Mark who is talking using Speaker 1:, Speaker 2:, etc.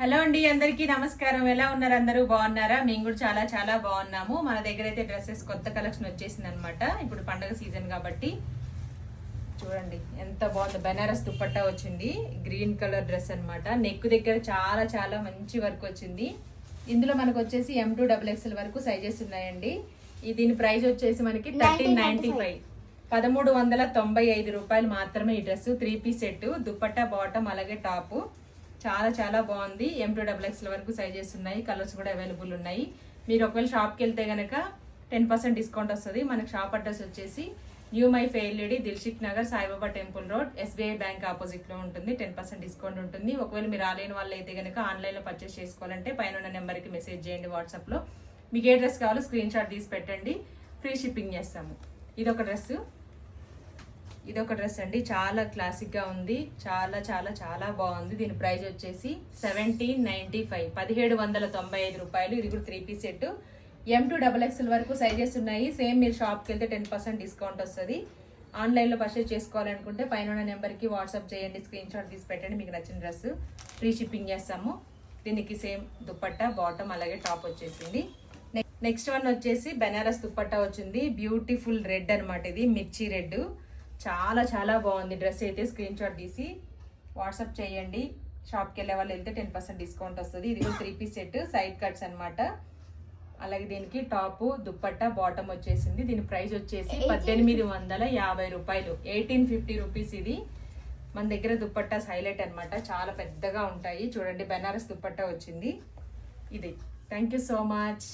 Speaker 1: Hello అండి, అందరికీ నమస్కారం. ఎలా ఉన్నారు? అందరూ బాగున్నారా? మేము కూడా చాలా చాలా బాగున్నాము. మన దగ్గర అయితే డ్రెస్సెస్ కొత్త కలెక్షన్ వచ్చేసింది అనమాట. ఇప్పుడు పండగ సీజన్ కాబట్టి చూడండి ఎంత బాగుంది. బెనారస్ దుపట్టా వచ్చింది, గ్రీన్ కలర్ డ్రెస్ అన్నమాట. నెక్ దగ్గర చాలా చాలా మంచి వర్క్ వచ్చింది. ఇందులో మనకు వచ్చేసి M2XXL వరకు సైజెస్ ఉన్నాయండి. దీని ప్రైస్ వచ్చేసి మనకి 1395, 1395 రూపాయలు మాత్రమే. ఈ dress 3 piece set, dupatta bottom అలాగే టాప్. చాలా చాలా బాగుంది. M2XXL వరకు సైజెస్ ఉన్నాయి, కలర్స్ కూడా అవైలబుల్ ఉన్నాయి. మీరు ఒకవేళ షాప్కి వెళ్తే కనుక 10% డిస్కౌంట్ వస్తుంది. మనకి షాప్ అడ్రస్ వచ్చేసి new my fair lady, Dilsukhnagar, Saibaba temple road, SBI bank opposite లో ఉంటుంది. 10% డిస్కౌంట్ ఉంటుంది. ఒకవేళ మీరు రాలేని వాళ్ళు అయితే కనుక ఆన్లైన్ లో పర్చేస్ చేసుకోవాలంటే పైన ఉన్న నెంబర్కి మెసేజ్ చేయండి. వాట్సాప్ లో మీకు ఏ డ్రెస్ కావాలో స్క్రీన్ షాట్ తీసి పెట్టండి, ఫ్రీ షిప్పింగ్ చేస్తాము. ఇదొక డ్రెస్ అండి, చాలా క్లాసిక్ గా ఉంది. చాలా చాలా చాలా బాగుంది. దీని ప్రైస్ వచ్చేసి 1795, 1795 రూపాయలు. ఇది కూడా 3 పీస్ సెట్. M2XXL వరకు సైజెస్ ఉన్నాయి. సేమ్ మీరు షాప్కి వెళ్తే 10% డిస్కౌంట్ వస్తుంది. ఆన్లైన్లో పర్చేస్ చేసుకోవాలనుకుంటే పైన ఉన్న నెంబర్కి వాట్సాప్ చేయండి, స్క్రీన్ షాట్ తీసి పెట్టండి. మీకు నచ్చిన డ్రెస్ ఫ్రీ షిప్పింగ్ చేస్తాము. దీనికి సేమ్ దుపట్టా బాటమ్ అలాగే టాప్ వచ్చేసింది. నెక్స్ట్ వన్ వచ్చేసి బెనారస్ దుపట్టా వచ్చింది. బ్యూటిఫుల్ రెడ్ అనమాట. ఇది మిర్చి రెడ్, చాలా చాలా బాగుంది. డ్రెస్ అయితే స్క్రీన్ షాట్ తీసి వాట్సాప్ చేయండి. షాప్కి వెళ్ళే వాళ్ళు వెళ్తే 10% డిస్కౌంట్ వస్తుంది. ఇది కూడా 3 పీస్ సెట్, సైడ్ కట్స్ అనమాట. అలాగే దీనికి టాప్ దుపట్టా బాటమ్ వచ్చేసింది. దీని ప్రైస్ వచ్చేసి 1850 రూపాయలు, 1850 రూపీస్. ఇది మన దగ్గర దుపట్టాస్ హైలైట్ అనమాట, చాలా పెద్దగా ఉంటాయి. చూడండి బెనారస్ దుపట్టా వచ్చింది ఇది. Thank you so much.